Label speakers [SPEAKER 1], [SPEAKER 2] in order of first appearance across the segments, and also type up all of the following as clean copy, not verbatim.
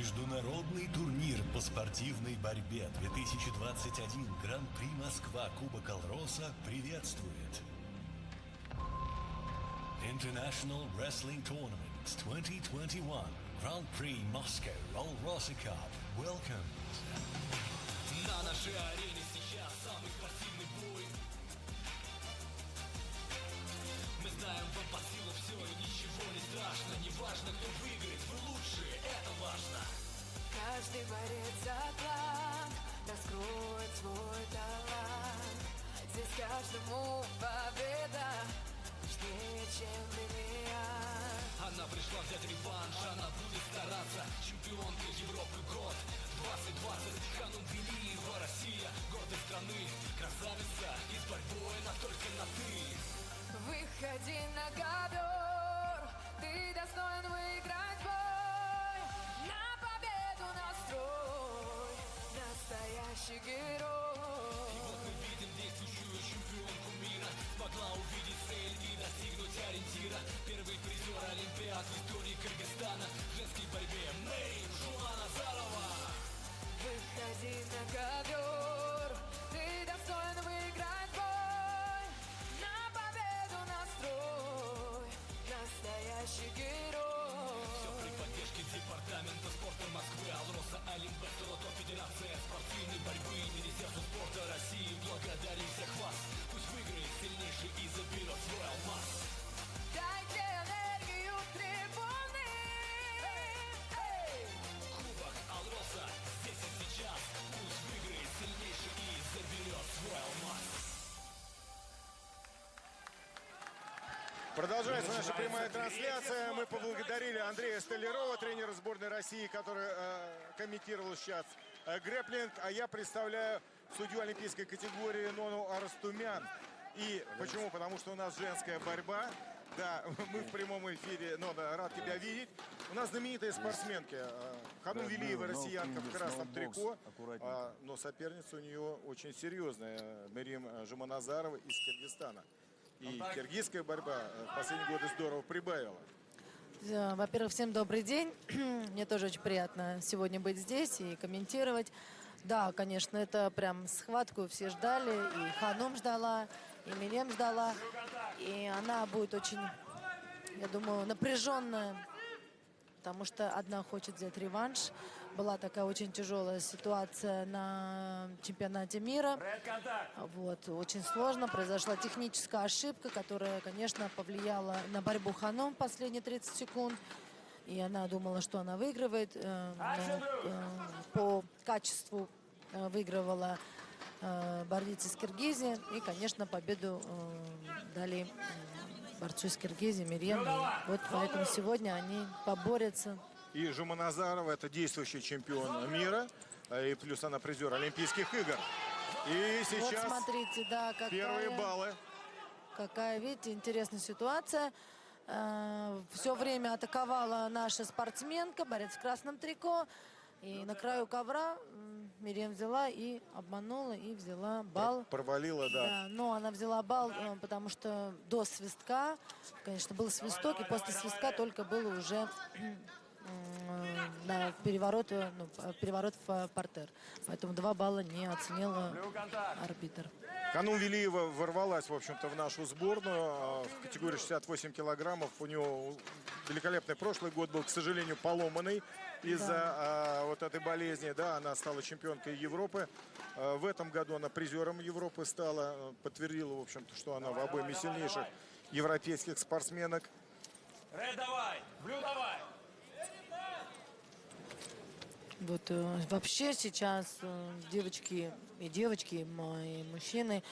[SPEAKER 1] Международный турнир по спортивной борьбе 2021 Гран-при Москва Кубок Алроса приветствует. International Wrestling Tournament 2021 Grand-Prix Moscow Alrosa Cup welcomes.
[SPEAKER 2] На нашей арене сейчас самый спортивный бой. Мы знаем, вам по силу все и ничего не страшно. Неважно, кто выиграет, вы лучшие, это важно.
[SPEAKER 3] Каждый борец за план раскроет свой талант. Здесь каждому победа важнее, чем бриллиант.
[SPEAKER 2] Она пришла взять реванш, она будет стараться. Чемпионка Европы год 2020. Ханум Велиева, Россия, гордость страны. Красавица, и с борьбой она только на ты.
[SPEAKER 3] Выходи на ковер, ты достоин выиграть бой. На победу настрой, настоящий герой.
[SPEAKER 2] И вот мы видим действующую чемпионку мира. Смогла увидеть цель и достигнуть ориентира. Первый призер Олимпиад в истории Кыргызстана. В женской борьбе Мэри Жуманазарова.
[SPEAKER 3] Выходи на ковер, ты достоин выиграть бой. На победу настрой, настоящий герой.
[SPEAKER 2] Все при поддержке департамента спорта Москвы, Алроса, Олимпес, Золотой Федерация спортивной борьбы, Министерство спорта России. Благодарим всех вас. Пусть выиграет сильнейший и заберет свой алмаз.
[SPEAKER 3] Дайте энергию трибуны.
[SPEAKER 2] Кубок Алроса здесь и сейчас. Пусть выиграет сильнейший и заберет свой алмаз.
[SPEAKER 4] Продолжается наша прямая трансляция. Мы поблагодарили Андрея Столярова, тренера сборной России, который комментировал сейчас грэпплинг. А я представляю судью олимпийской категории Нону Арстумян. И почему? Потому что у нас женская борьба. Да, мы в прямом эфире. Нона, рад тебя видеть. У нас знаменитые спортсменки. Ханум Велиева, россиянка в красном трико. Но соперница у нее очень серьезная. Мерим Жуманазарова из Киргизстана. И киргизская борьба в последние годы здорово прибавила.
[SPEAKER 5] Во-первых, всем добрый день. Мне тоже очень приятно сегодня быть здесь и комментировать. Да, конечно, это прям схватку все ждали. И Ханум ждала, и Мерим ждала. И она будет очень, я думаю, напряженная. Потому что одна хочет взять реванш. Была такая очень тяжелая ситуация на чемпионате мира. Вот, очень сложно. Произошла техническая ошибка, которая, конечно, повлияла на борьбу Ханум в последние 30 секунд. И она думала, что она выигрывает. Но по качеству выигрывала борец из Киргизии. И, конечно, победу дали борцу из Киргизии, Мерим. Вот поэтому сегодня они поборются.
[SPEAKER 4] И Жуманазарова — это действующий чемпион мира. И плюс она призер Олимпийских игр. И сейчас
[SPEAKER 5] вот смотрите, да,
[SPEAKER 4] первые баллы.
[SPEAKER 5] Какая, видите, интересная ситуация. Все время атаковала наша спортсменка, борец в красном трико. И на краю ковра Мерим взяла и обманула, и взяла балл.
[SPEAKER 4] Провалила, да.
[SPEAKER 5] Да, но она взяла балл, потому что до свистка, конечно, был свисток, и после свистка только было уже на переворот в партер. Поэтому 2 балла не оценила арбитр.
[SPEAKER 4] Ханум Велиева ворвалась, в общем-то, в нашу сборную в категории 68 килограммов. У нее великолепный прошлый год был, к сожалению, поломанный из-за вот этой болезни. Да, она стала чемпионкой Европы. В этом году она призером Европы стала. Подтвердила, в общем-то, что она в обойме сильнейших европейских спортсменок.
[SPEAKER 2] Ред, давай! Блю, давай!
[SPEAKER 5] Вот вообще сейчас девочки, и мужчины,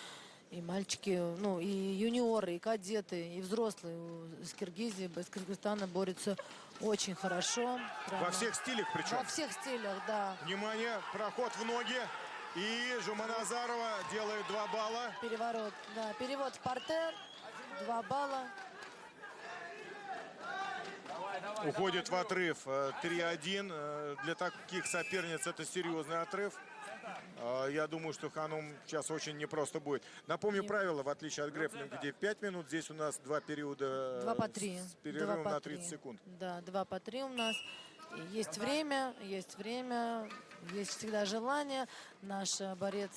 [SPEAKER 5] и мальчики, ну и юниоры, и кадеты, и взрослые из Киргизии, из Кыргызстана борются очень хорошо. Прямо.
[SPEAKER 4] Во всех стилях причем.
[SPEAKER 5] Во всех стилях, да.
[SPEAKER 4] Внимание, проход в ноги. И Жуманазарова делает 2 балла.
[SPEAKER 5] Переворот, да, перевод в партер, 2 балла.
[SPEAKER 4] Уходит в отрыв 3-1. Для таких соперниц это серьезный отрыв. Я думаю, что Ханум сейчас очень непросто будет. Напомню правила, в отличие от грэпплинга, где 5 минут, здесь у нас 2 периода
[SPEAKER 5] 2 по 3.
[SPEAKER 4] с перерывом на 30 секунд.
[SPEAKER 5] Да, 2 по 3 у нас. И есть время, есть всегда желание. Наш борец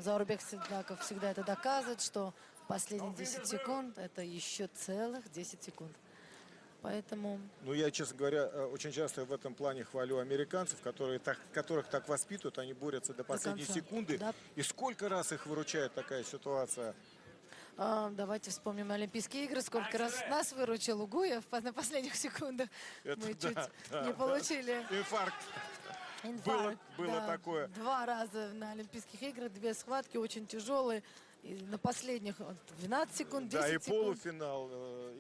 [SPEAKER 5] Заурбек Сидаков всегда это доказывает, что последние 10 секунд – это еще целых 10 секунд. Поэтому
[SPEAKER 4] Ну, я, честно говоря, очень часто в этом плане хвалю американцев, которых так воспитывают, они борются до последней
[SPEAKER 5] конца.
[SPEAKER 4] секунды.
[SPEAKER 5] Да.
[SPEAKER 4] И сколько раз их выручает такая ситуация?
[SPEAKER 5] давайте вспомним Олимпийские игры. Сколько раз нас выручил Угуев на последних секундах.
[SPEAKER 4] Это
[SPEAKER 5] Мы
[SPEAKER 4] да,
[SPEAKER 5] чуть
[SPEAKER 4] да,
[SPEAKER 5] не
[SPEAKER 4] да.
[SPEAKER 5] получили
[SPEAKER 4] Инфаркт.
[SPEAKER 5] инфаркт.
[SPEAKER 4] Было такое.
[SPEAKER 5] 2 раза на Олимпийских играх, 2 схватки очень тяжелые. И на последних 12 секунд, 10
[SPEAKER 4] Да, и
[SPEAKER 5] секунд.
[SPEAKER 4] полуфинал,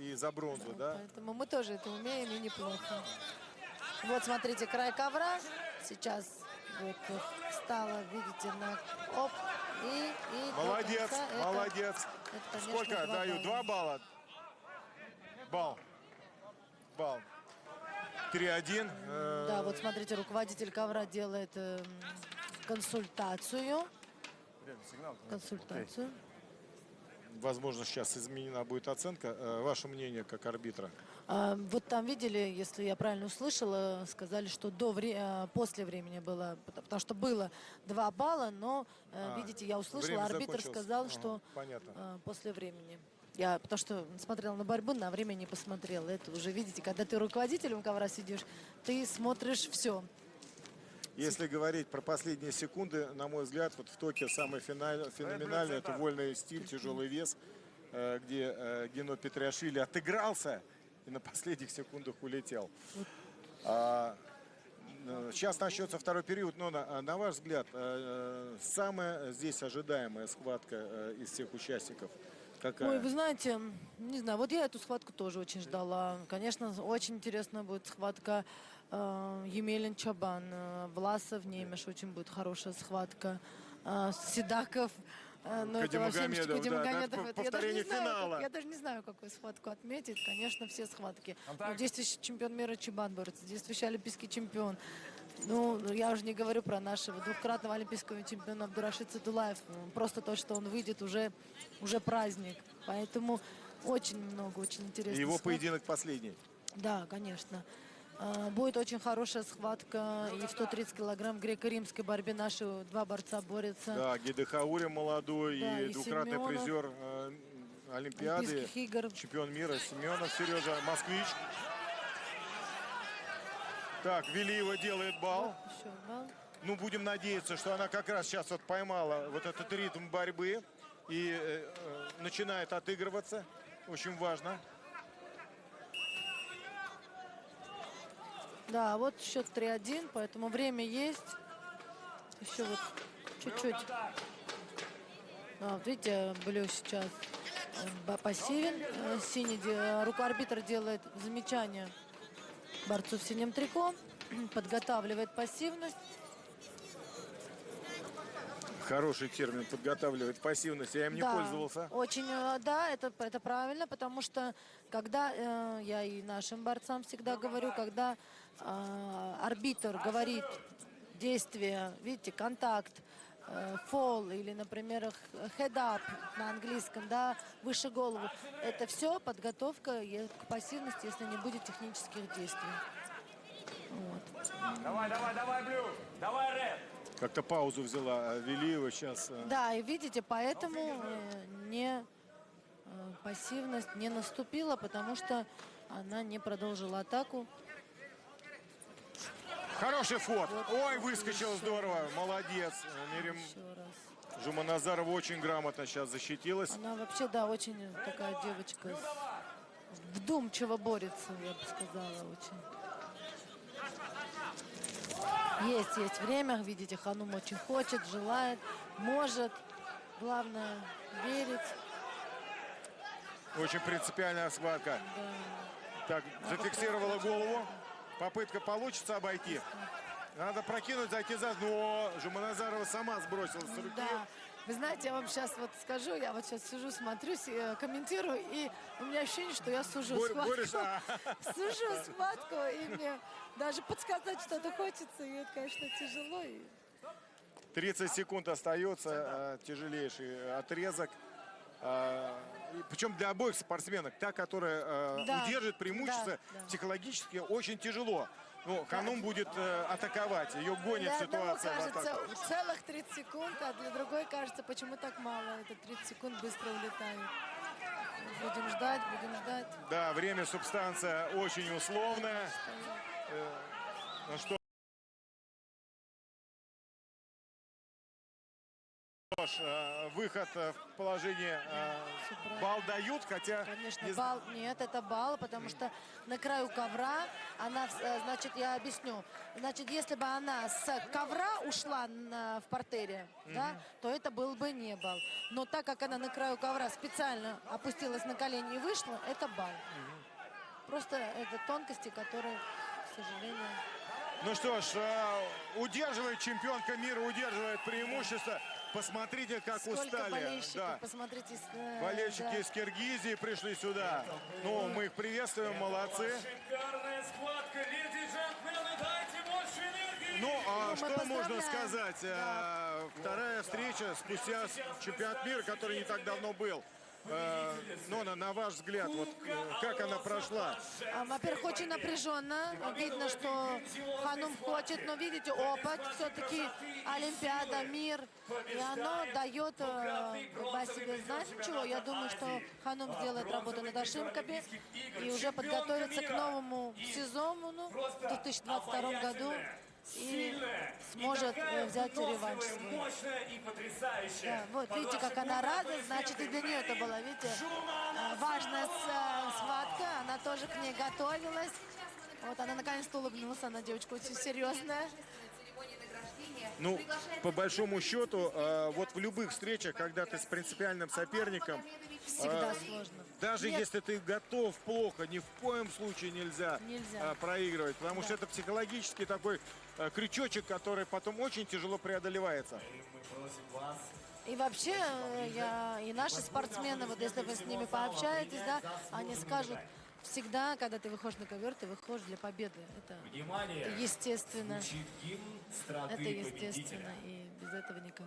[SPEAKER 4] и за бронзу, да?
[SPEAKER 5] Поэтому мы тоже это умеем и неплохо. Вот смотрите, край ковра. Сейчас вот встала, видите, на оп. И до
[SPEAKER 4] Молодец,
[SPEAKER 5] конца это-
[SPEAKER 4] молодец.
[SPEAKER 5] это, конечно,
[SPEAKER 4] Сколько
[SPEAKER 5] 2
[SPEAKER 4] даю?
[SPEAKER 5] балла.
[SPEAKER 4] 2 балла? Балл. 3-1.
[SPEAKER 5] Да, вот смотрите, руководитель ковра делает консультацию. Консультацию.
[SPEAKER 4] Возможно, сейчас изменена будет оценка. Ваше мнение как арбитра?
[SPEAKER 5] Вот там видели, если я правильно услышала, сказали, что после времени было, потому что было 2 балла, но, видите, я услышала,
[SPEAKER 4] время
[SPEAKER 5] арбитр
[SPEAKER 4] закончилось.
[SPEAKER 5] сказал,
[SPEAKER 4] Ага,
[SPEAKER 5] что
[SPEAKER 4] понятно.
[SPEAKER 5] после времени. Я потому что смотрела на борьбу, на время не посмотрела. Это уже, видите, когда ты руководителем ковра сидишь, ты смотришь все.
[SPEAKER 4] Если говорить про последние секунды, на мой взгляд, вот в Токио самое феноменальное – это вольный стиль, тяжелый вес, где Гено Петриашвили отыгрался и на последних секундах улетел. Сейчас начнется второй период, но на ваш взгляд, самая здесь ожидаемая схватка из всех участников какая?
[SPEAKER 5] Ой, вы знаете, не знаю, вот я эту схватку тоже очень ждала. Конечно, очень интересная будет схватка Емелин Чабан, Власов Немеш, очень будет хорошая схватка. Седаков, ну это вообще
[SPEAKER 4] Кадимагомедов,
[SPEAKER 5] Кадимагомедов,
[SPEAKER 4] да,
[SPEAKER 5] это
[SPEAKER 4] повторение финала.
[SPEAKER 5] я даже не знаю, какую схватку отметить. Конечно, все схватки. Но действующий чемпион мира Чабан борется, действующий олимпийский чемпион. Ну, я уже не говорю про нашего двукратного олимпийского чемпиона Абдурашид Садулаев. Просто то, что он выйдет, уже праздник. Поэтому очень много, очень интересно.
[SPEAKER 4] Его поединок последний.
[SPEAKER 5] Да, конечно. Будет очень хорошая схватка. И в 130 килограмм греко-римской борьбе наши 2 борца борются.
[SPEAKER 4] Да, Гидехаури молодой,
[SPEAKER 5] Да, и
[SPEAKER 4] двукратный
[SPEAKER 5] Семенов.
[SPEAKER 4] призер Олимпиады,
[SPEAKER 5] Олимпийских игр.
[SPEAKER 4] чемпион мира Семенов Сережа, москвич. Так, Велиева делает балл.
[SPEAKER 5] Еще балл.
[SPEAKER 4] Ну, будем надеяться, что она как раз сейчас вот поймала вот этот ритм борьбы и начинает отыгрываться. Очень важно.
[SPEAKER 5] Да, вот счет 3-1, поэтому время есть. Еще вот чуть-чуть. Вот видите, Блю сейчас пассивен. Синий арбитр делает замечание борцу в синем трико. Подготавливает пассивность.
[SPEAKER 4] Хороший термин, подготавливать пассивность. Я им не пользовался.
[SPEAKER 5] Очень, да, это правильно, потому что когда я и нашим борцам всегда говорю, когда арбитр говорит действие, видите, контакт, фол или, например, head-up на английском, да, выше голову, это все подготовка к пассивности, если не будет технических действий. Вот.
[SPEAKER 2] Давай, Блю! Давай, Ред!
[SPEAKER 4] Как-то паузу взяла Велиева сейчас.
[SPEAKER 5] Да, и видите, поэтому пассивность не наступила, потому что она не продолжила атаку.
[SPEAKER 4] Хороший фот. Ой, выскочил здорово. Молодец. Мирим
[SPEAKER 5] Еще раз.
[SPEAKER 4] Жуманазарова очень грамотно сейчас защитилась.
[SPEAKER 5] Она вообще, да, очень такая девочка вдумчиво борется, я бы сказала, очень. Есть время, видите, Ханум очень хочет, желает, может. Главное верить.
[SPEAKER 4] Очень принципиальная схватка.
[SPEAKER 5] Да.
[SPEAKER 4] Так, зафиксировала голову. Попытка получится обойти. Надо прокинуть, зайти за... Но Жуманазарова сама сбросила с руки.
[SPEAKER 5] Да. Вы знаете, я вам сейчас вот скажу, я вот сейчас сижу, смотрю, комментирую, и у меня ощущение, что я сужу схватку.
[SPEAKER 4] Борешь,
[SPEAKER 5] Сужу схватку, и мне даже подсказать что-то хочется, и это, конечно, тяжело.
[SPEAKER 4] 30 секунд остается, тяжелейший отрезок. причем для обоих спортсменок, та, которая
[SPEAKER 5] Да,
[SPEAKER 4] удержит преимущество,
[SPEAKER 5] да.
[SPEAKER 4] психологически очень тяжело. Ну, Ханум будет атаковать, ее гонит
[SPEAKER 5] Для одного
[SPEAKER 4] ситуация в
[SPEAKER 5] кажется
[SPEAKER 4] атаку.
[SPEAKER 5] целых 30 секунд, а для другой кажется, почему так мало. Это 30 секунд быстро улетают. Будем ждать, будем ждать.
[SPEAKER 4] Да, время, субстанция очень условная. Ну что ж, выход в положение балл дают, хотя...
[SPEAKER 5] Конечно,
[SPEAKER 4] не
[SPEAKER 5] балл. Нет, это балл, потому что на краю ковра она, значит, я объясню. Значит, если бы она с ковра ушла в партере, да, то это был бы не балл. Но так как она на краю ковра специально опустилась на колени и вышла, это балл. Просто это тонкости, которые, к сожалению...
[SPEAKER 4] Ну что ж, удерживает чемпионка мира, удерживает преимущество. Посмотрите, как
[SPEAKER 5] Сколько
[SPEAKER 4] устали.
[SPEAKER 5] болельщиков,
[SPEAKER 4] Да.
[SPEAKER 5] посмотрите.
[SPEAKER 4] Болельщики
[SPEAKER 5] да.
[SPEAKER 4] из Киргизии пришли сюда. Ну, мы их приветствуем, молодцы.
[SPEAKER 2] Шикарная схватка, леди и джентльмены, дайте больше энергии!
[SPEAKER 4] Ну,
[SPEAKER 5] мы
[SPEAKER 4] что можно
[SPEAKER 5] поздравляем.
[SPEAKER 4] сказать?
[SPEAKER 5] Да.
[SPEAKER 4] Вторая встреча спустя чемпионат мира, который не так давно был. Нона, на ваш взгляд, вот как она прошла?
[SPEAKER 5] Во-первых, очень напряженно. Видно, что Ханум хочет, но видите, опыт, все-таки Олимпиада, мир. И оно дает о себе знать. Ничего, я думаю, что Ханум сделает работу над ошибками и уже подготовится к новому сезону в 2022 году. И сможет взять реванш свой.
[SPEAKER 2] Мощная и потрясающая.
[SPEAKER 5] Да, вот видите, как она рада, значит, и для нее это было, видите, важная схватка, она тоже к ней готовилась. Вот она наконец-то улыбнулась, она девочка очень серьезная.
[SPEAKER 4] Ну, по большому счету, вот в любых встречах, когда ты с принципиальным соперником,
[SPEAKER 5] Всегда сложно.
[SPEAKER 4] даже
[SPEAKER 5] Нет.
[SPEAKER 4] если ты готов плохо, ни в коем случае нельзя,
[SPEAKER 5] Нельзя.
[SPEAKER 4] проигрывать, потому что это психологический такой крючочек, который потом очень тяжело преодолевается.
[SPEAKER 5] И вообще, и наши спортсмены, вот если вы с ними пообщаетесь, да, они скажут, всегда, когда ты выходишь на ковер, ты выходишь для победы. Это
[SPEAKER 2] Внимание!
[SPEAKER 5] естественно.
[SPEAKER 2] Звучит гимн страны
[SPEAKER 5] Это
[SPEAKER 2] победителя.
[SPEAKER 5] естественно, и без этого никак.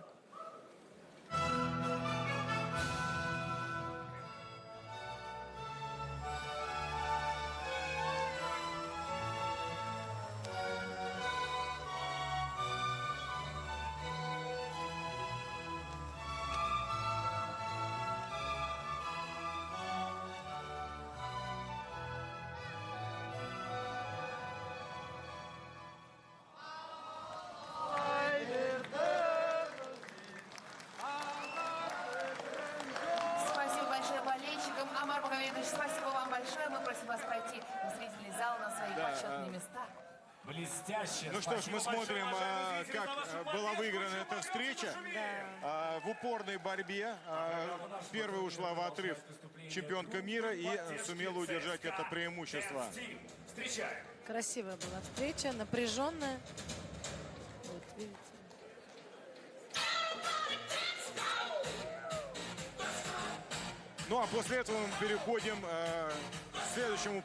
[SPEAKER 6] Спасибо большое болельщикам. Амар Магомедович, спасибо вам большое. Мы просим вас пройти в зрительный зал на свои почетные места.
[SPEAKER 2] Блестяще.
[SPEAKER 4] Ну что ж, мы
[SPEAKER 2] Спасибо большое,
[SPEAKER 4] смотрим,
[SPEAKER 2] уважаемые зрители,
[SPEAKER 4] как
[SPEAKER 2] за вашу
[SPEAKER 4] была
[SPEAKER 2] поддержку.
[SPEAKER 4] выиграна эта встреча. В упорной борьбе. Первой ушла в отрыв чемпионка мира и сумела удержать это преимущество.
[SPEAKER 2] Встречаем.
[SPEAKER 5] Красивая была встреча, напряженная. Вот, видите.
[SPEAKER 4] Ну а после этого мы переходим к следующему